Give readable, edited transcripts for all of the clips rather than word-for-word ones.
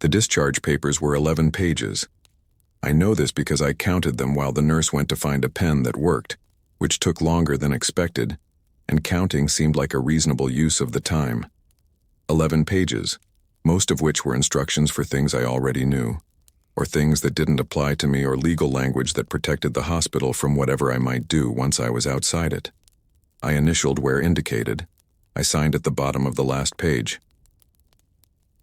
The discharge papers were 11 pages. I know this because I counted them while the nurse went to find a pen that worked, which took longer than expected, and counting seemed like a reasonable use of the time. 11 pages, most of which were instructions for things I already knew, or things that didn't apply to me, or legal language that protected the hospital from whatever I might do once I was outside it. I initialed where indicated. I signed at the bottom of the last page.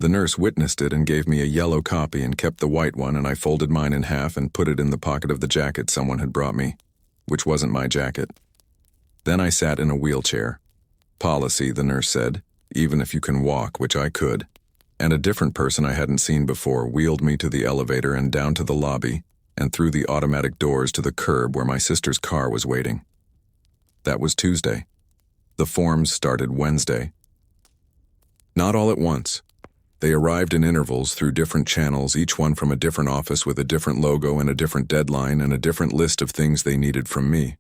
The nurse witnessed it and gave me a yellow copy and kept the white one, and I folded mine in half and put it in the pocket of the jacket someone had brought me, which wasn't my jacket. Then I sat in a wheelchair. Policy, the nurse said, even if you can walk, which I could. And a different person I hadn't seen before wheeled me to the elevator and down to the lobby and through the automatic doors to the curb where my sister's car was waiting. That was Tuesday. The forms started Wednesday. Not all at once. They arrived in intervals through different channels, each one from a different office with a different logo and a different deadline and a different list of things they needed from me.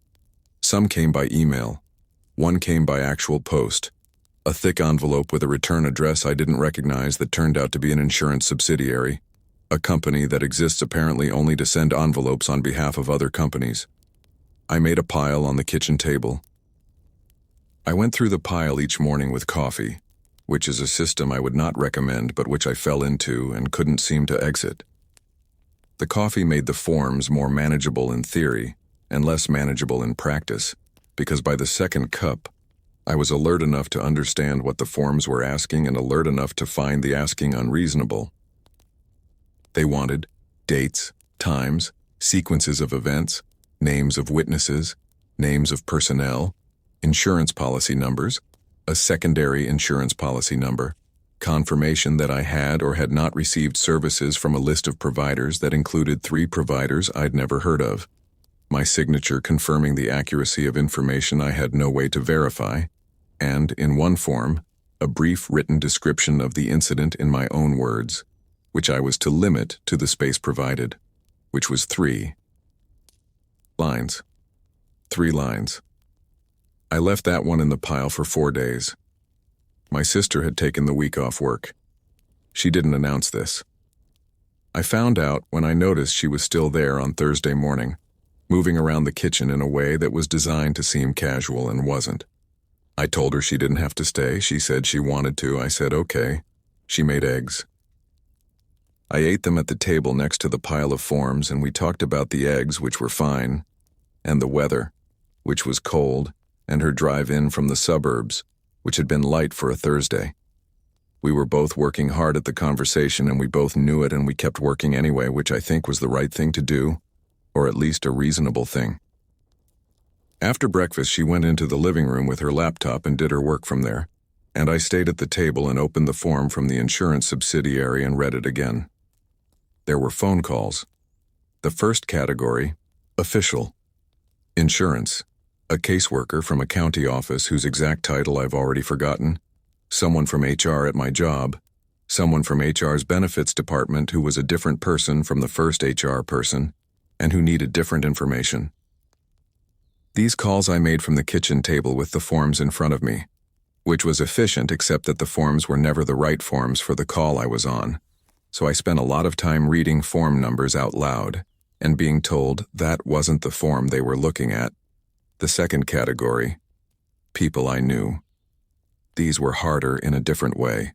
Some came by email. One came by actual post. A thick envelope with a return address I didn't recognize that turned out to be an insurance subsidiary, a company that exists apparently only to send envelopes on behalf of other companies. I made a pile on the kitchen table. I went through the pile each morning with coffee, which is a system I would not recommend but which I fell into and couldn't seem to exit. The coffee made the forms more manageable in theory and less manageable in practice, because by the second cup, I was alert enough to understand what the forms were asking and alert enough to find the asking unreasonable. They wanted dates, times, sequences of events, names of witnesses, names of personnel, insurance policy numbers, a secondary insurance policy number, confirmation that I had or had not received services from a list of providers that included 3 providers I'd never heard of, my signature confirming the accuracy of information I had no way to verify, and, in one form, a brief written description of the incident in my own words, which I was to limit to the space provided, which was 3 lines. 3 lines. I left that one in the pile for 4 days. My sister had taken the week off work. She didn't announce this. I found out when I noticed she was still there on Thursday morning, moving around the kitchen in a way that was designed to seem casual and wasn't. I told her she didn't have to stay. She said she wanted to. I said okay. She made eggs. I ate them at the table next to the pile of forms, and we talked about the eggs, which were fine, and the weather, which was cold, and her drive in from the suburbs, which had been light for a Thursday. We were both working hard at the conversation, and we both knew it, and we kept working anyway, which I think was the right thing to do, or at least a reasonable thing. After breakfast, she went into the living room with her laptop and did her work from there, and I stayed at the table and opened the form from the insurance subsidiary and read it again. There were phone calls. The first category, official. Insurance. A caseworker from a county office whose exact title I've already forgotten. Someone from HR at my job. Someone from HR's benefits department who was a different person from the first HR person and who needed different information. These calls I made from the kitchen table with the forms in front of me, which was efficient except that the forms were never the right forms for the call I was on. So I spent a lot of time reading form numbers out loud and being told that wasn't the form they were looking at. The second category, people I knew. These were harder in a different way.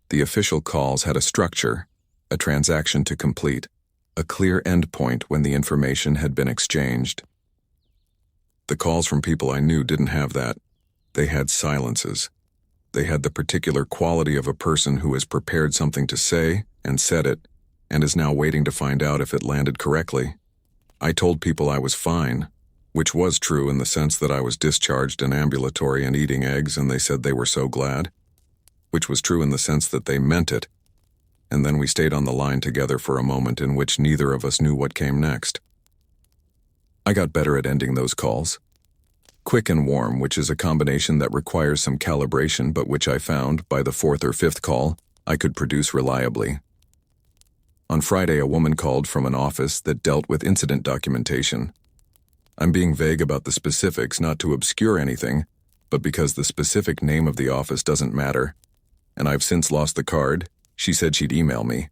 The official calls had a structure, a transaction to complete, a clear endpoint when the information had been exchanged. The calls from people I knew didn't have that. They had silences. They had the particular quality of a person who has prepared something to say and said it, and is now waiting to find out if it landed correctly. I told people I was fine, which was true in the sense that I was discharged and ambulatory and eating eggs, and they said they were so glad, which was true in the sense that they meant it, and then we stayed on the line together for a moment in which neither of us knew what came next. I got better at ending those calls. Quick and warm, which is a combination that requires some calibration, but which I found, by the 4th or 5th call, I could produce reliably. On Friday, a woman called from an office that dealt with incident documentation. I'm being vague about the specifics, not to obscure anything, but because the specific name of the office doesn't matter, and I've since lost the card. She said she'd email me,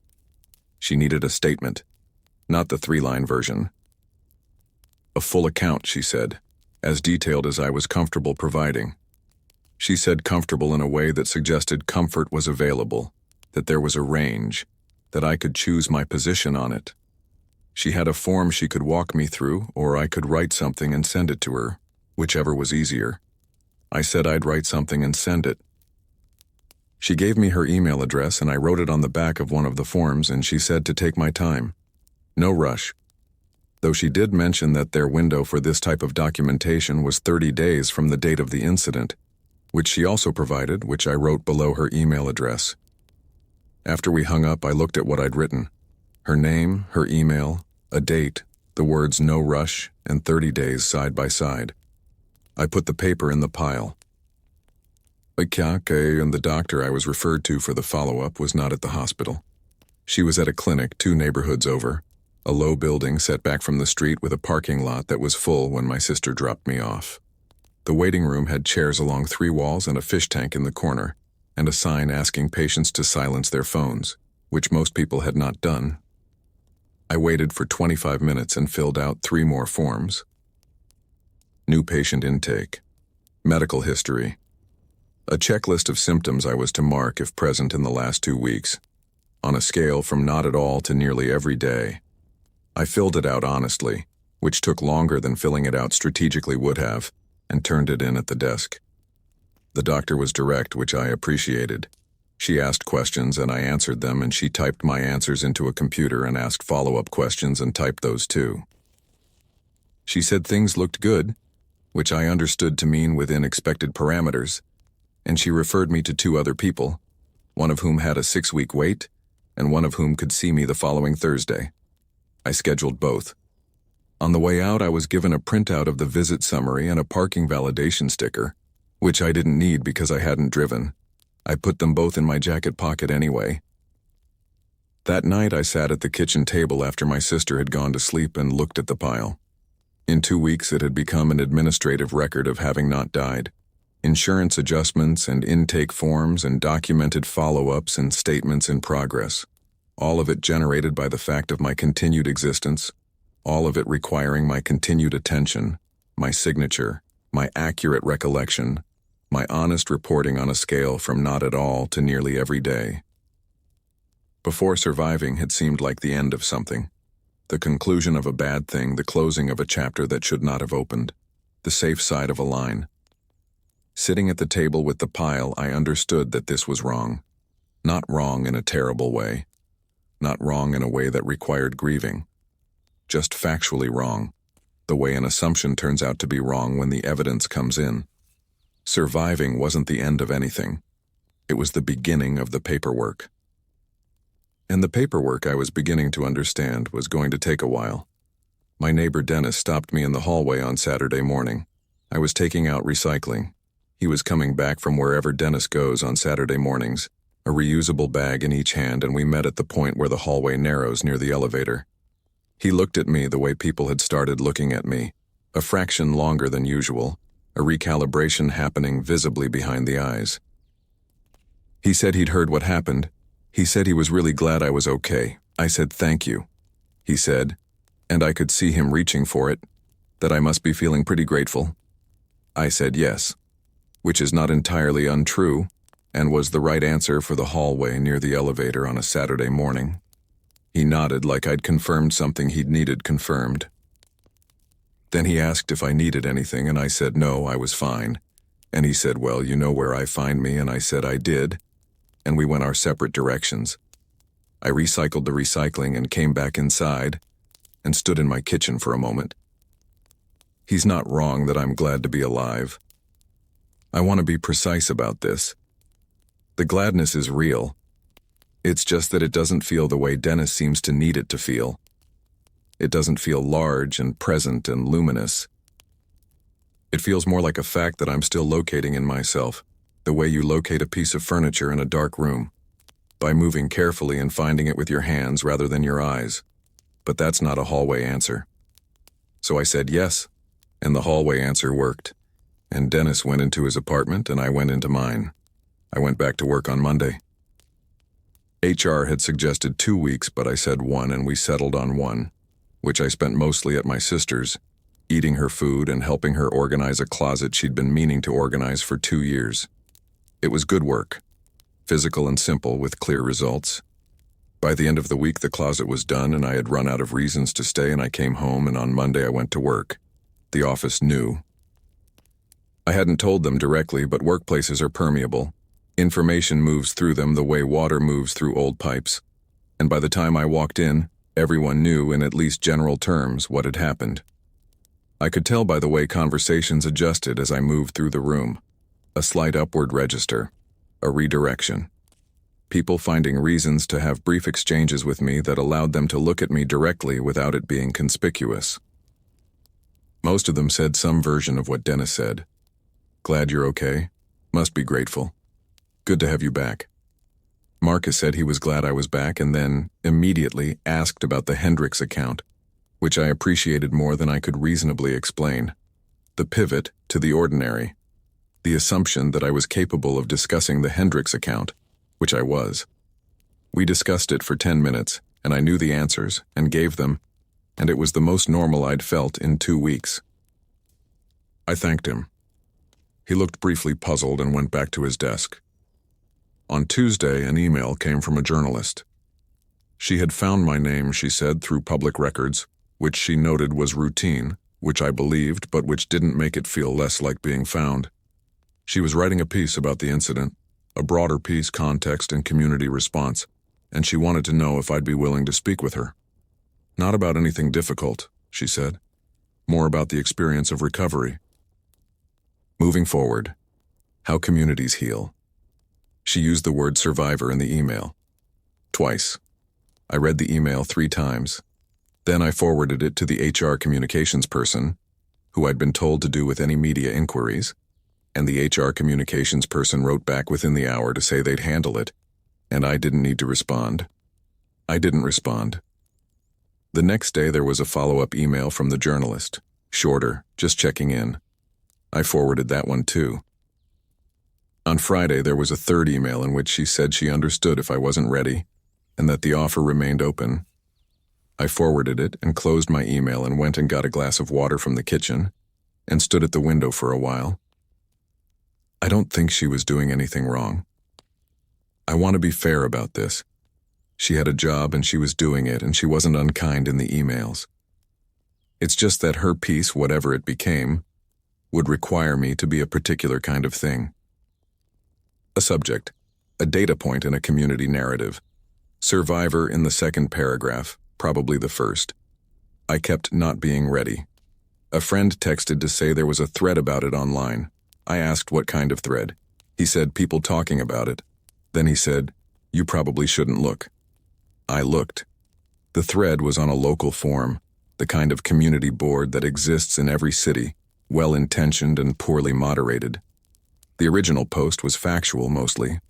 She needed a statement, not the 3-line version. A full account, she said, as detailed as I was comfortable providing. She said comfortable in a way that suggested comfort was available, that there was a range, that I could choose my position on it. She had a form she could walk me through, or I could write something and send it to her, whichever was easier. I said I'd write something and send it. She gave me her email address and I wrote it on the back of one of the forms, and she said to take my time. No rush. Though she did mention that their window for this type of documentation was 30 days from the date of the incident, which she also provided, which I wrote below her email address. After we hung up, I looked at what I'd written. Her name, her email, a date, the words no rush, and 30 days side by side. I put the paper in the pile. And the doctor I was referred to for the follow-up was not at the hospital. She was at a clinic 2 neighborhoods over, a low building set back from the street with a parking lot that was full when my sister dropped me off. The waiting room had chairs along 3 walls and a fish tank in the corner, and a sign asking patients to silence their phones, which most people had not done. I waited for 25 minutes and filled out 3 more forms. New patient intake. Medical history. A checklist of symptoms I was to mark if present in the last 2 weeks, on a scale from not at all to nearly every day. I filled it out honestly, which took longer than filling it out strategically would have, and turned it in at the desk. The doctor was direct, which I appreciated. She asked questions and I answered them, and she typed my answers into a computer and asked follow-up questions and typed those too. She said things looked good, which I understood to mean within expected parameters, and she referred me to 2 other people, one of whom had a 6-week wait, and one of whom could see me the following Thursday. I scheduled both. On the way out, I was given a printout of the visit summary and a parking validation sticker, which I didn't need because I hadn't driven. I put them both in my jacket pocket anyway. That night, I sat at the kitchen table after my sister had gone to sleep and looked at the pile. In 2 weeks, it had become an administrative record of having not died. Insurance adjustments and intake forms and documented follow-ups and statements in progress. All of it generated by the fact of my continued existence, all of it requiring my continued attention, my signature, my accurate recollection, my honest reporting on a scale from not at all to nearly every day. Before surviving had seemed like the end of something, the conclusion of a bad thing, the closing of a chapter that should not have opened, the safe side of a line. Sitting at the table with the pile, I understood that this was wrong. Not wrong in a terrible way. Not wrong in a way that required grieving. Just factually wrong, the way an assumption turns out to be wrong when the evidence comes in. Surviving wasn't the end of anything. It was the beginning of the paperwork. And the paperwork, I was beginning to understand, was going to take a while. My neighbor Dennis stopped me in the hallway on Saturday morning. I was taking out recycling. He was coming back from wherever Dennis goes on Saturday mornings, a reusable bag in each hand, and we met at the point where the hallway narrows near the elevator. He looked at me the way people had started looking at me, a fraction longer than usual, a recalibration happening visibly behind the eyes. He said he'd heard what happened. He said he was really glad I was okay. I said thank you. He said, and I could see him reaching for it, that I must be feeling pretty grateful. I said yes, which is not entirely untrue, and was the right answer for the hallway near the elevator on a Saturday morning. He nodded like I'd confirmed something he'd needed confirmed. Then he asked if I needed anything, and I said no, I was fine. And he said, well, you know where I find me, and I said I did, and we went our separate directions. I recycled the recycling and came back inside, and stood in my kitchen for a moment. He's not wrong that I'm glad to be alive. I want to be precise about this. The gladness is real. It's just that it doesn't feel the way Dennis seems to need it to feel. It doesn't feel large and present and luminous. It feels more like a fact that I'm still locating in myself, the way you locate a piece of furniture in a dark room, by moving carefully and finding it with your hands rather than your eyes. But that's not a hallway answer. So I said yes, and the hallway answer worked. And Dennis went into his apartment and I went into mine. I went back to work on Monday. HR had suggested 2 weeks, but I said 1 and we settled on 1, which I spent mostly at my sister's, eating her food and helping her organize a closet she'd been meaning to organize for 2 years. It was good work, physical and simple with clear results. By the end of the week, the closet was done and I had run out of reasons to stay, and I came home, and on Monday I went to work. The office knew. I hadn't told them directly, but workplaces are permeable. Information moves through them the way water moves through old pipes. And by the time I walked in, everyone knew in at least general terms what had happened. I could tell by the way conversations adjusted as I moved through the room. A slight upward register. A redirection. People finding reasons to have brief exchanges with me that allowed them to look at me directly without it being conspicuous. Most of them said some version of what Dennis said. Glad you're okay. Must be grateful. Good to have you back. Marcus said he was glad I was back, and then, immediately, asked about the Hendricks account, which I appreciated more than I could reasonably explain. The pivot to the ordinary. The assumption that I was capable of discussing the Hendricks account, which I was. We discussed it for 10 minutes, and I knew the answers, and gave them, and it was the most normal I'd felt in 2 weeks. I thanked him. He looked briefly puzzled and went back to his desk. On Tuesday, an email came from a journalist. She had found my name, she said, through public records, which she noted was routine, which I believed, but which didn't make it feel less like being found. She was writing a piece about the incident, a broader piece, context and community response, and she wanted to know if I'd be willing to speak with her. Not about anything difficult, she said. More about the experience of recovery. Moving forward. How communities heal. She used the word survivor in the email. Twice. I read the email 3 times. Then I forwarded it to the HR communications person, who I'd been told to do with any media inquiries, and the HR communications person wrote back within the hour to say they'd handle it, and I didn't need to respond. I didn't respond. The next day there was a follow-up email from the journalist, shorter, just checking in. I forwarded that one too. On Friday there was a third email in which she said she understood if I wasn't ready, and that the offer remained open. I forwarded it and closed my email and went and got a glass of water from the kitchen, and stood at the window for a while. I don't think she was doing anything wrong. I want to be fair about this. She had a job and she was doing it, and she wasn't unkind in the emails. It's just that her piece, whatever it became, would require me to be a particular kind of thing. A subject, a data point in a community narrative. Survivor in the second paragraph, probably the first. I kept not being ready. A friend texted to say there was a thread about it online. I asked what kind of thread. He said people talking about it. Then he said, you probably shouldn't look. I looked. The thread was on a local forum, the kind of community board that exists in every city, well-intentioned and poorly moderated. The original post was factual mostly.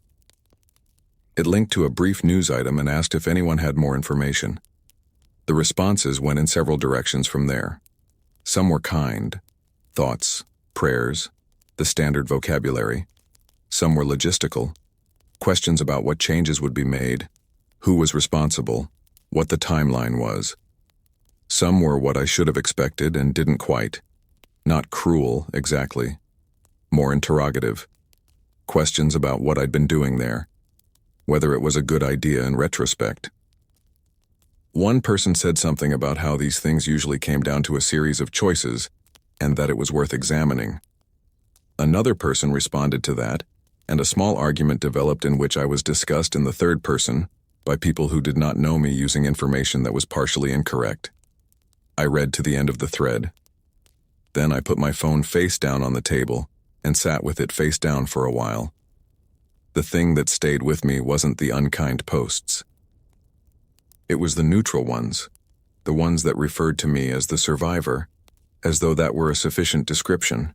It linked to a brief news item and asked if anyone had more information. The responses went in several directions from there. Some were kind, thoughts, prayers, the standard vocabulary. Some were logistical, questions about what changes would be made, who was responsible, what the timeline was. Some were what I should have expected and didn't quite. Not cruel, exactly. More interrogative. Questions about what I'd been doing there, whether it was a good idea in retrospect. One person said something about how these things usually came down to a series of choices, and that it was worth examining. Another person responded to that, and a small argument developed in which I was discussed in the third person by people who did not know me using information that was partially incorrect. I read to the end of the thread. Then I put my phone face down on the table and sat with it face down for a while. The thing that stayed with me wasn't the unkind posts. It was the neutral ones, the ones that referred to me as the survivor, as though that were a sufficient description,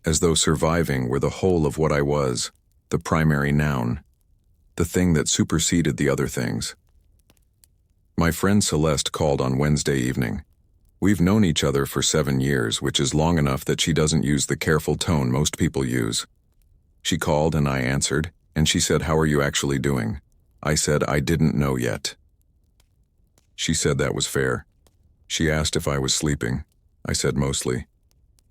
as though surviving were the whole of what I was, the primary noun, the thing that superseded the other things. My friend Celeste called on Wednesday evening. We've known each other for 7 years, which is long enough that she doesn't use the careful tone most people use. She called and I answered, and she said, "How are you actually doing?" I said I didn't know yet. She said that was fair. She asked if I was sleeping. I said mostly.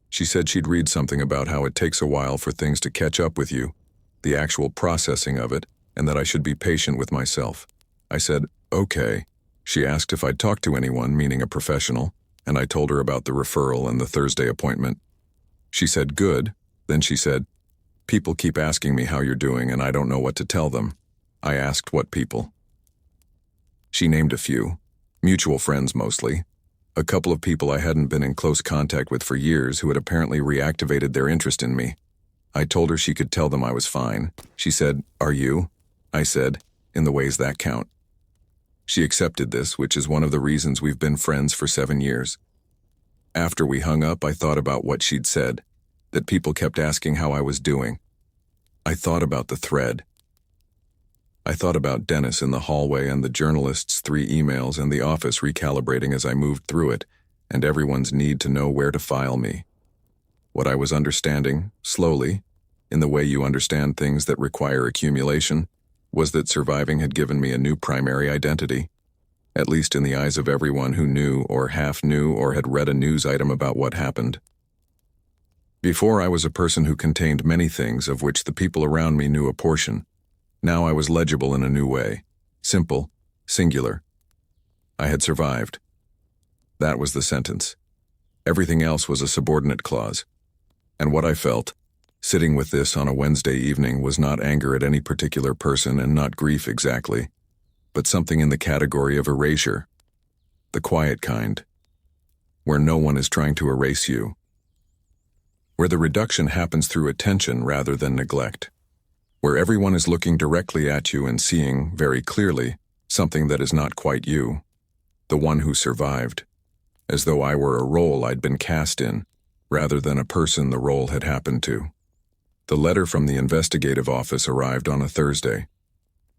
She said she'd read something about how it takes a while for things to catch up with you, the actual processing of it, and that I should be patient with myself. I said, okay. She asked if I'd talked to anyone, meaning a professional, and I told her about the referral and the Thursday appointment. She said, good. Then she said, people keep asking me how you're doing and I don't know what to tell them. I asked what people. She named a few, mutual friends mostly, a couple of people I hadn't been in close contact with for years who had apparently reactivated their interest in me. I told her she could tell them I was fine. She said, are you? I said, in the ways that count. She accepted this, which is one of the reasons we've been friends for 7 years. After we hung up, I thought about what she'd said, that people kept asking how I was doing. I thought about the thread. I thought about Dennis in the hallway and the journalist's 3 emails and the office recalibrating as I moved through it, and everyone's need to know where to file me. What I was understanding, slowly, in the way you understand things that require accumulation, was that surviving had given me a new primary identity, at least in the eyes of everyone who knew or half knew or had read a news item about what happened. Before I was a person who contained many things of which the people around me knew a portion. Now I was legible in a new way, simple, singular. I had survived. That was the sentence. Everything else was a subordinate clause. And what I felt, sitting with this on a Wednesday evening, was not anger at any particular person and not grief exactly, but something in the category of erasure. The quiet kind, where no one is trying to erase you, where the reduction happens through attention rather than neglect, where everyone is looking directly at you and seeing, very clearly, something that is not quite you, the one who survived, as though I were a role I'd been cast in, rather than a person the role had happened to. The letter from the investigative office arrived on a Thursday.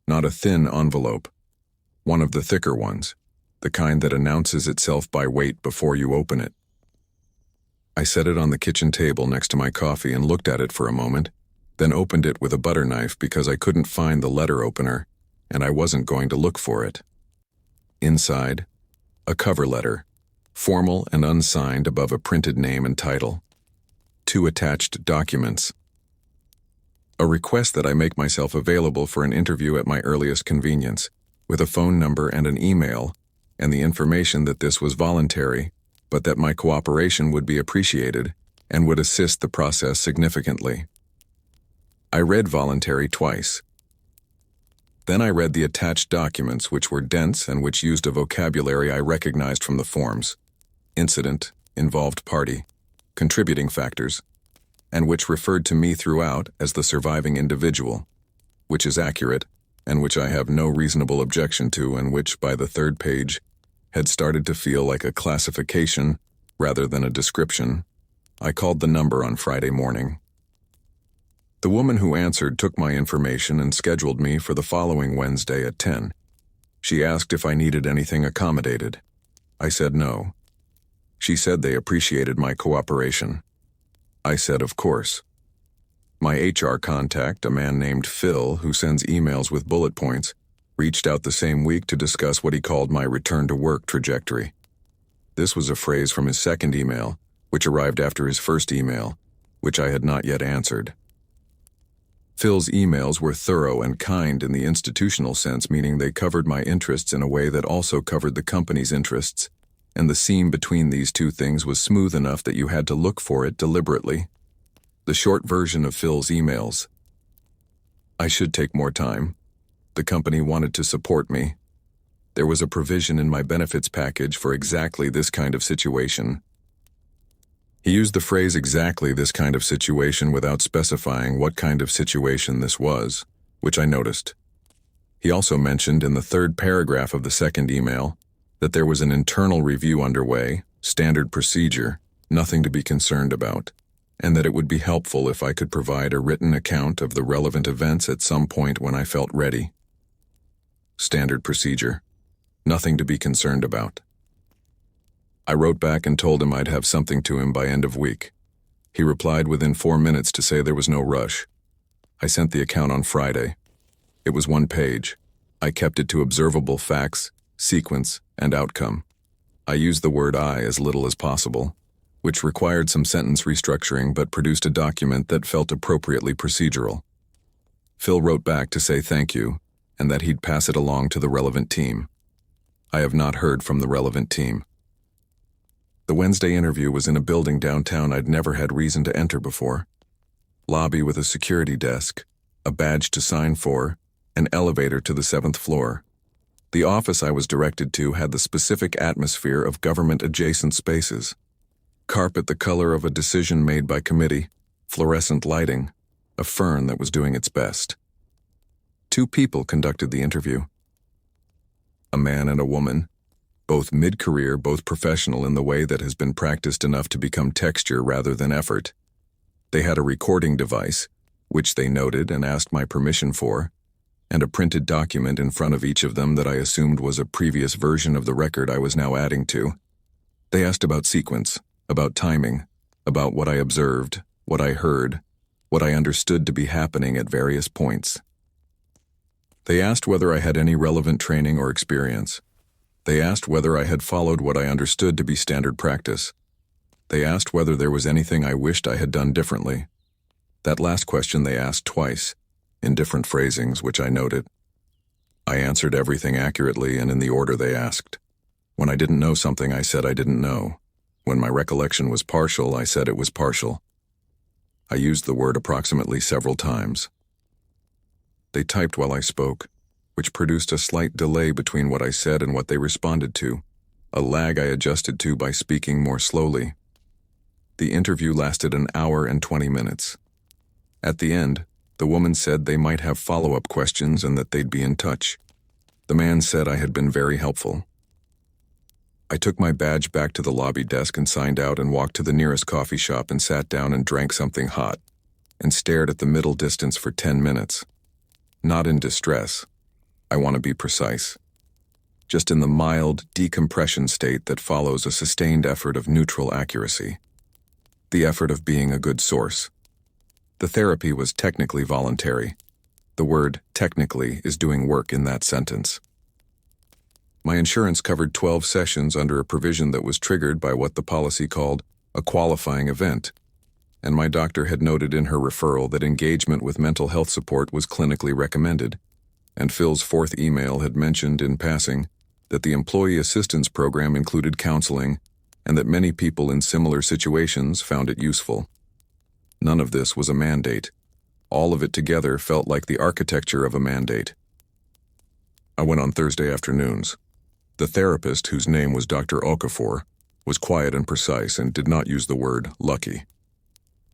Not a thin envelope, one of the thicker ones, the kind that announces itself by weight before you open it. I set it on the kitchen table next to my coffee and looked at it for a moment, then opened it with a butter knife because I couldn't find the letter opener, and I wasn't going to look for it. Inside, a cover letter, formal and unsigned above a printed name and title. 2 attached documents. A request that I make myself available for an interview at my earliest convenience, with a phone number and an email, and the information that this was voluntary, but that my cooperation would be appreciated and would assist the process significantly. I read voluntary twice. Then I read the attached documents, which were dense and which used a vocabulary I recognized from the forms: incident, involved party, contributing factors, and which referred to me throughout as the surviving individual, which is accurate, and which I have no reasonable objection to, and which, by the 3rd page, had started to feel like a classification rather than a description. I called the number on Friday morning. The woman who answered took my information and scheduled me for the following Wednesday at 10. She asked if I needed anything accommodated. I said no. She said they appreciated my cooperation. I said of course. My HR contact, a man named Phil, who sends emails with bullet points, reached out the same week to discuss what he called my return-to-work trajectory. This was a phrase from his 2nd email, which arrived after his 1st email, which I had not yet answered. Phil's emails were thorough and kind in the institutional sense, meaning they covered my interests in a way that also covered the company's interests, and the seam between these two things was smooth enough that you had to look for it deliberately. The short version of Phil's emails: I should take more time. The company wanted to support me. There was a provision in my benefits package for exactly this kind of situation. He used the phrase exactly this kind of situation without specifying what kind of situation this was, which I noticed. He also mentioned in the 3rd paragraph of the 2nd email that there was an internal review underway, standard procedure, nothing to be concerned about, and that it would be helpful if I could provide a written account of the relevant events at some point when I felt ready. Standard procedure, nothing to be concerned about. I wrote back and told him I'd have something to him by end of week. He replied within 4 minutes to say there was no rush. I sent the account on Friday. It was 1 page. I kept it to observable facts, sequence, and outcome. I used the word I as little as possible, which required some sentence restructuring but produced a document that felt appropriately procedural. Phil wrote back to say thank you and that he'd pass it along to the relevant team. I have not heard from the relevant team. The Wednesday interview was in a building downtown I'd never had reason to enter before. Lobby with a security desk, a badge to sign for, an elevator to the 7th floor. The office I was directed to had the specific atmosphere of government-adjacent spaces. Carpet the color of a decision made by committee, fluorescent lighting, a fern that was doing its best. 2 people conducted the interview. A man and a woman, both mid-career, both professional in the way that has been practiced enough to become texture rather than effort. They had a recording device, which they noted and asked my permission for, and a printed document in front of each of them that I assumed was a previous version of the record I was now adding to. They asked about sequence, about timing, about what I observed, what I heard, what I understood to be happening at various points. They asked whether I had any relevant training or experience. They asked whether I had followed what I understood to be standard practice. They asked whether there was anything I wished I had done differently. That last question they asked twice, in different phrasings, which I noted. I answered everything accurately and in the order they asked. When I didn't know something, I said I didn't know. When my recollection was partial, I said it was partial. I used the word approximately several times. They typed while I spoke, which produced a slight delay between what I said and what they responded to, a lag I adjusted to by speaking more slowly. The interview lasted an hour and 20 minutes. At the end, the woman said they might have follow-up questions and that they'd be in touch. The man said I had been very helpful. I took my badge back to the lobby desk and signed out and walked to the nearest coffee shop and sat down and drank something hot and stared at the middle distance for 10 minutes. Not in distress. I want to be precise. Just in the mild decompression state that follows a sustained effort of neutral accuracy. The effort of being a good source. The therapy was technically voluntary. The word technically is doing work in that sentence. My insurance covered 12 sessions under a provision that was triggered by what the policy called a qualifying event, and my doctor had noted in her referral that engagement with mental health support was clinically recommended, and Phil's 4th email had mentioned in passing that the employee assistance program included counseling and that many people in similar situations found it useful. None of this was a mandate. All of it together felt like the architecture of a mandate. I went on Thursday afternoons. The therapist, whose name was Dr. Okafor, was quiet and precise and did not use the word lucky.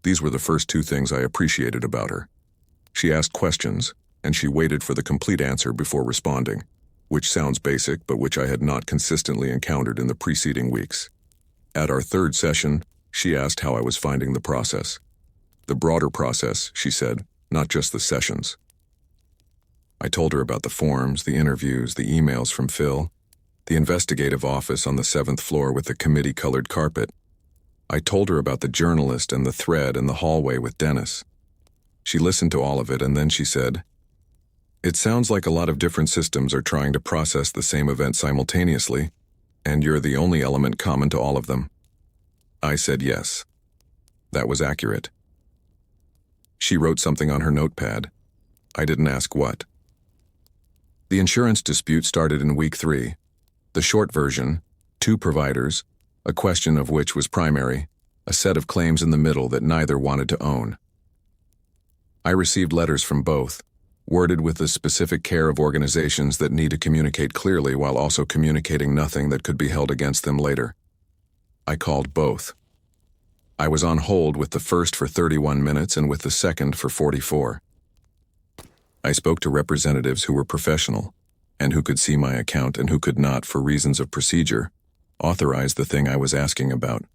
These were the first 2 things I appreciated about her. She asked questions, and she waited for the complete answer before responding, which sounds basic but which I had not consistently encountered in the preceding weeks. At our 3rd session, she asked how I was finding the process. The broader process, she said, not just the sessions. I told her about the forms, the interviews, the emails from Phil, the investigative office on the 7th floor with the committee-colored carpet. I told her about the journalist and the thread in the hallway with Dennis. She listened to all of it and then she said, "It sounds like a lot of different systems are trying to process the same event simultaneously, and you're the only element common to all of them." I said yes. That was accurate. She wrote something on her notepad. I didn't ask what. The insurance dispute started in week 3. The short version, 2 providers, a question of which was primary, a set of claims in the middle that neither wanted to own. I received letters from both, worded with the specific care of organizations that need to communicate clearly while also communicating nothing that could be held against them later. I called both. I was on hold with the first for 31 minutes and with the second for 44. I spoke to representatives who were professional, and who could see my account and who could not, for reasons of procedure, authorize the thing I was asking about,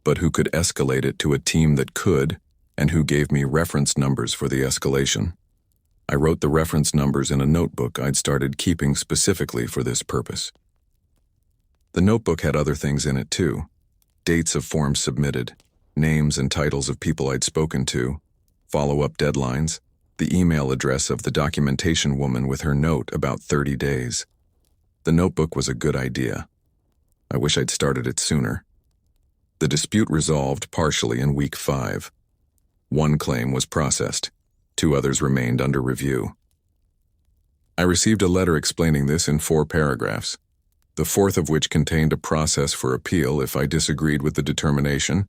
but who could escalate it to a team that could, and who gave me reference numbers for the escalation. I wrote the reference numbers in a notebook I'd started keeping specifically for this purpose. The notebook had other things in it too. Dates of forms submitted, names and titles of people I'd spoken to, follow-up deadlines, the email address of the documentation woman with her note about 30 days. The notebook was a good idea. I wish I'd started it sooner. The dispute resolved partially in week 5. One claim was processed. 2 others remained under review. I received a letter explaining this in 4 paragraphs, the 4th of which contained a process for appeal if I disagreed with the determination,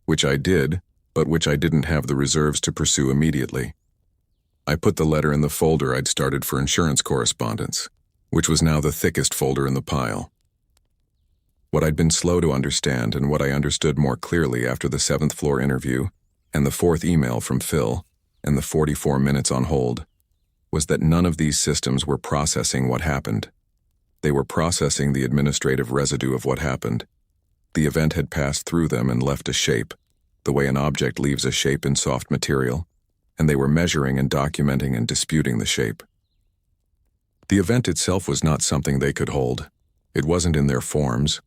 which I did, but which I didn't have the reserves to pursue immediately. I put the letter in the folder I'd started for insurance correspondence, which was now the thickest folder in the pile. What I'd been slow to understand and what I understood more clearly after the 7th floor interview and the 4th email from Phil and the 44 minutes on hold was that none of these systems were processing what happened. They were processing the administrative residue of what happened. The event had passed through them and left a shape, the way an object leaves a shape in soft material, and they were measuring and documenting and disputing the shape. The event itself was not something they could hold. It wasn't in their forms.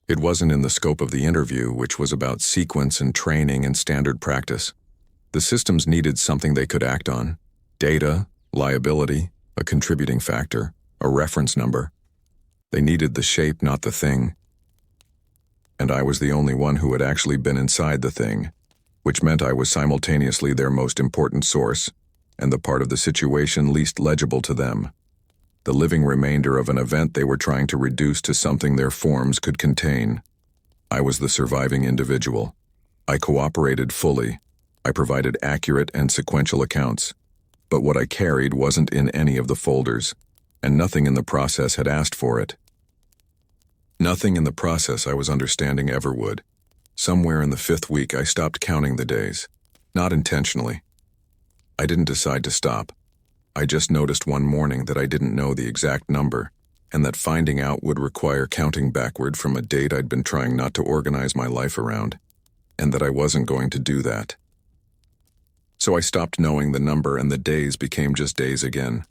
It wasn't in the scope of the interview, which was about sequence and training and standard practice. The systems needed something they could act on: data, liability, a contributing factor, a reference number. They needed the shape, not the thing. And I was the only one who had actually been inside the thing, which meant I was simultaneously their most important source and the part of the situation least legible to them. The living remainder of an event they were trying to reduce to something their forms could contain. I was the surviving individual. I cooperated fully. I provided accurate and sequential accounts. But what I carried wasn't in any of the folders, and nothing in the process had asked for it. Nothing in the process I was understanding ever would. Somewhere in the 5th week I stopped counting the days. Not intentionally. I didn't decide to stop. I just noticed one morning that I didn't know the exact number, and that finding out would require counting backward from a date I'd been trying not to organize my life around, and that I wasn't going to do that. So I stopped knowing the number and the days became just days again,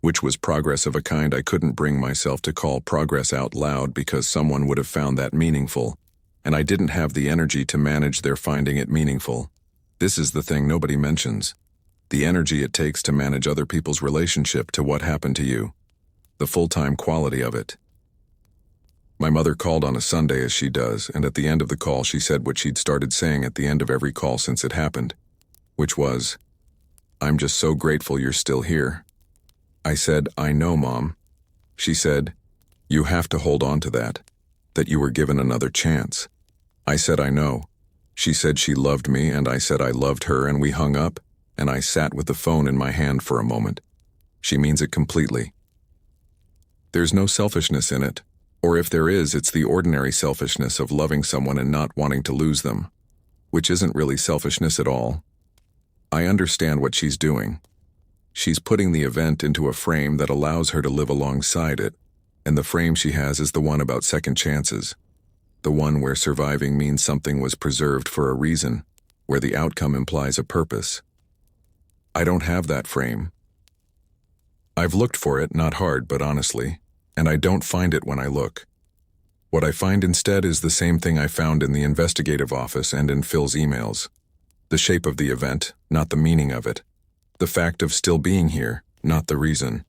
which was progress of a kind I couldn't bring myself to call progress out loud because someone would have found that meaningful, and I didn't have the energy to manage their finding it meaningful. This is the thing nobody mentions. The energy it takes to manage other people's relationship to what happened to you. The full-time quality of it. My mother called on a Sunday as she does, and at the end of the call she said what she'd started saying at the end of every call since it happened, which was, "I'm just so grateful you're still here." I said, "I know, Mom." She said, "You have to hold on to that you were given another chance." I said, "I know." She said she loved me, and I said I loved her, and we hung up, and I sat with the phone in my hand for a moment. She means it completely. There's no selfishness in it, or if there is, it's the ordinary selfishness of loving someone and not wanting to lose them, which isn't really selfishness at all. I understand what she's doing. She's putting the event into a frame that allows her to live alongside it, and the frame she has is the one about second chances, the one where surviving means something was preserved for a reason, where the outcome implies a purpose. I don't have that frame. I've looked for it, not hard but honestly, and I don't find it when I look. What I find instead is the same thing I found in the investigative office and in Phil's emails. The shape of the event, not the meaning of it. The fact of still being here, not the reason.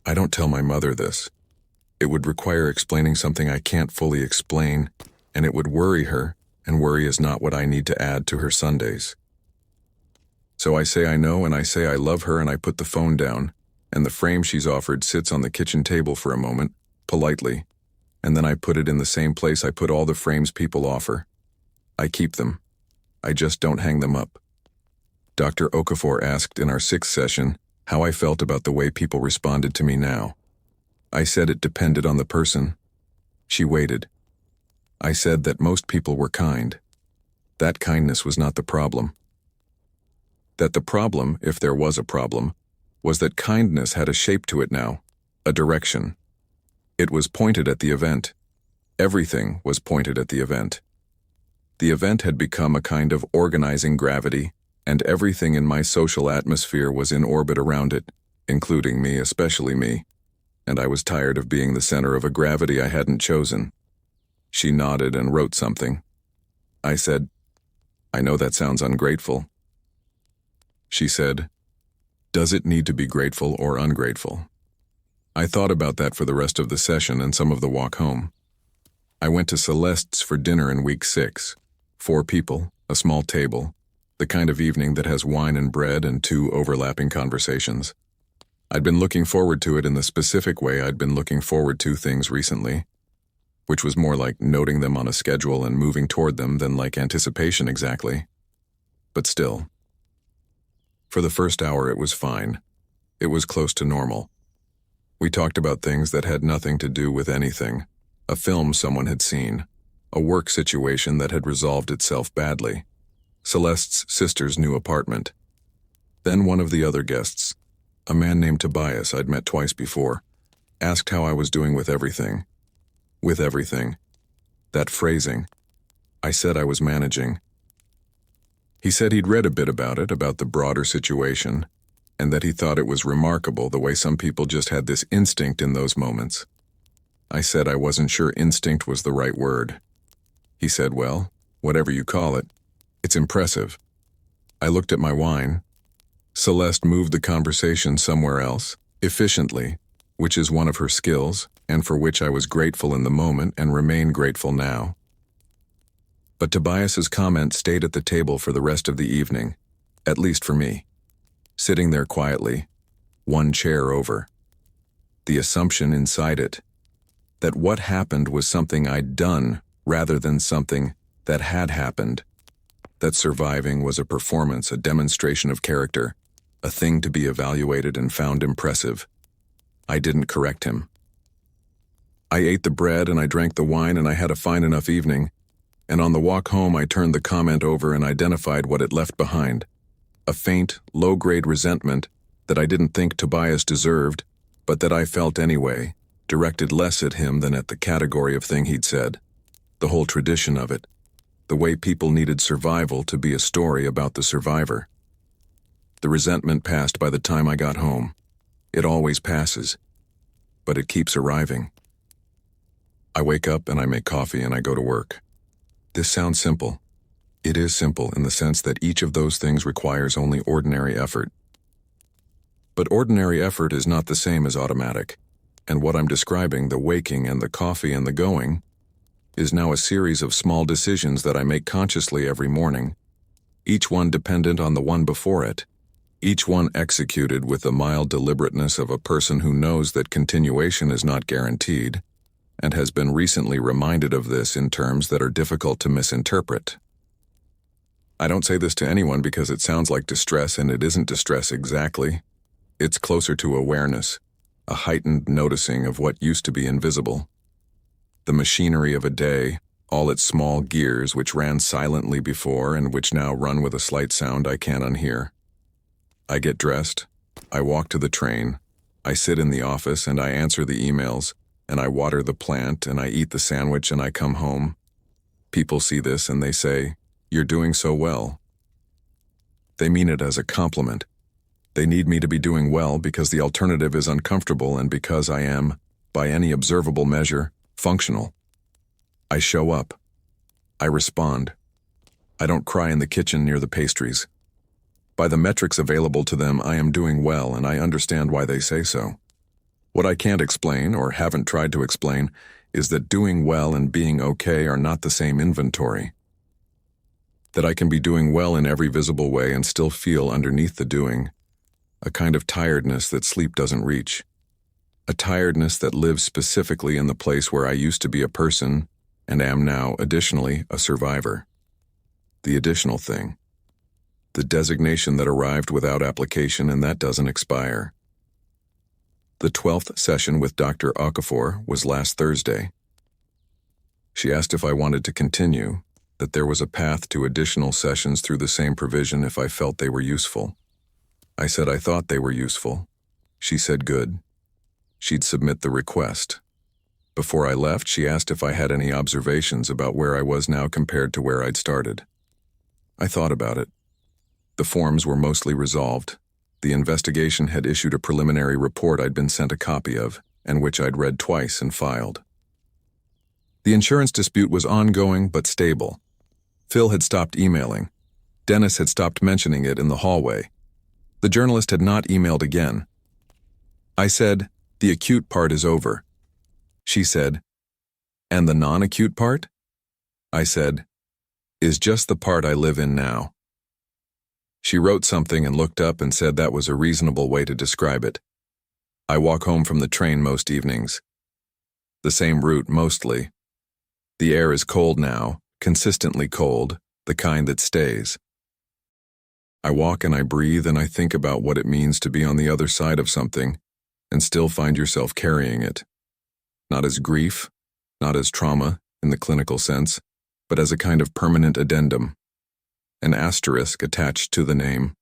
I don't tell my mother this. It would require explaining something I can't fully explain, and it would worry her, and worry is not what I need to add to her Sundays. So I say I know and I say I love her and I put the phone down, and the frame she's offered sits on the kitchen table for a moment, politely, and then I put it in the same place I put all the frames people offer. I keep them. I just don't hang them up. Dr. Okafor asked in our 6th session how I felt about the way people responded to me now. I said it depended on the person. She waited. I said that most people were kind. That kindness was not the problem. That the problem, if there was a problem, was that kindness had a shape to it now, a direction. It was pointed at the event. Everything was pointed at the event. The event had become a kind of organizing gravity, and everything in my social atmosphere was in orbit around it, including me, especially me, and I was tired of being the center of a gravity I hadn't chosen. She nodded and wrote something. I said, "I know that sounds ungrateful." She said, Does it need to be grateful or ungrateful? I thought about that for the rest of the session and some of the walk home. I went to Celeste's for dinner in week 6. 4 people, a small table, the kind of evening that has wine and bread and 2 overlapping conversations. I'd been looking forward to it in the specific way I'd been looking forward to things recently, which was more like noting them on a schedule and moving toward them than like anticipation exactly. But still. For the first hour it was fine. It was close to normal. We talked about things that had nothing to do with anything, a film someone had seen, a work situation that had resolved itself badly, Celeste's sister's new apartment. Then one of the other guests, a man named Tobias I'd met twice before, asked how I was doing with everything. With everything. That phrasing. I said I was managing. He said he'd read a bit about it, about the broader situation, and that he thought it was remarkable the way some people just had this instinct in those moments. I said I wasn't sure instinct was the right word. He said, well, whatever you call it, it's impressive. I looked at my wine. Celeste moved the conversation somewhere else, efficiently, which is one of her skills, and for which I was grateful in the moment and remain grateful now. But Tobias's comment stayed at the table for the rest of the evening, at least for me. Sitting there quietly, one chair over. The assumption inside it, that what happened was something I'd done rather than something that had happened. That surviving was a performance, a demonstration of character, a thing to be evaluated and found impressive. I didn't correct him. I ate the bread and I drank the wine and I had a fine enough evening, and on the walk home I turned the comment over and identified what it left behind. A faint, low-grade resentment that I didn't think Tobias deserved, but that I felt anyway, directed less at him than at the category of thing he'd said. The whole tradition of it. The way people needed survival to be a story about the survivor. The resentment passed by the time I got home. It always passes, but it keeps arriving. I wake up and I make coffee and I go to work. This sounds simple. It is simple in the sense that each of those things requires only ordinary effort. But ordinary effort is not the same as automatic, and what I'm describing, the waking and the coffee and the going, is now a series of small decisions that I make consciously every morning, each one dependent on the one before it, each one executed with the mild deliberateness of a person who knows that continuation is not guaranteed, and has been recently reminded of this in terms that are difficult to misinterpret. I don't say this to anyone because it sounds like distress, and it isn't distress exactly. It's closer to awareness, a heightened noticing of what used to be invisible. The machinery of a day, all its small gears which ran silently before and which now run with a slight sound I can't unhear. I get dressed, I walk to the train, I sit in the office and I answer the emails, and I water the plant and I eat the sandwich and I come home. People see this and they say, "You're doing so well." They mean it as a compliment. They need me to be doing well because the alternative is uncomfortable and because I am, by any observable measure, functional. I show up. I respond. I don't cry in the kitchen near the pastries. By the metrics available to them, I am doing well, and I understand why they say so. What I can't explain, or haven't tried to explain, is that doing well and being okay are not the same inventory. That I can be doing well in every visible way and still feel underneath the doing, a kind of tiredness that sleep doesn't reach. A tiredness that lives specifically in the place where I used to be a person, and am now, additionally, a survivor. The additional thing. The designation that arrived without application and that doesn't expire. The 12th session with Dr. Okafor was last Thursday. She asked if I wanted to continue, that there was a path to additional sessions through the same provision if I felt they were useful. I said I thought they were useful. She said good. She'd submit the request. Before I left, she asked if I had any observations about where I was now compared to where I'd started. I thought about it. The forms were mostly resolved. The investigation had issued a preliminary report I'd been sent a copy of, and which I'd read twice and filed. The insurance dispute was ongoing but stable. Phil had stopped emailing. Dennis had stopped mentioning it in the hallway. The journalist had not emailed again. I said, "The acute part is over." She said, "And the non-acute part?" I said, "Is just the part I live in now." She wrote something and looked up and said that was a reasonable way to describe it. I walk home from the train most evenings. The same route mostly. The air is cold now, consistently cold, the kind that stays. I walk and I breathe and I think about what it means to be on the other side of something and still find yourself carrying it. Not as grief, not as trauma in the clinical sense, but as a kind of permanent addendum, an asterisk attached to the name.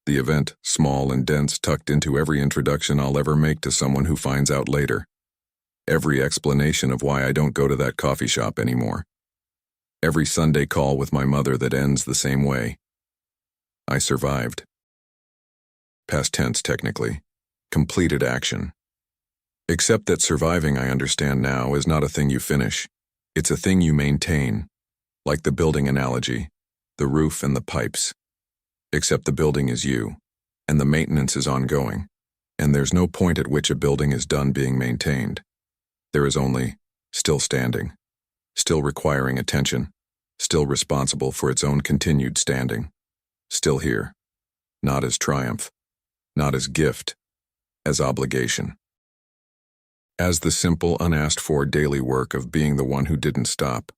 The event, small and dense, tucked into every introduction I'll ever make to someone who finds out later. Every explanation of why I don't go to that coffee shop anymore. Every Sunday call with my mother that ends the same way. I survived. Past tense, technically. Completed action. Except that surviving, I understand now, is not a thing you finish. It's a thing you maintain. Like the building analogy, the roof and the pipes. Except the building is you, and the maintenance is ongoing, and there's no point at which a building is done being maintained. There is only still standing, still requiring attention, still responsible for its own continued standing, still here, not as triumph, not as gift, as obligation. As the simple, unasked-for daily work of being the one who didn't stop.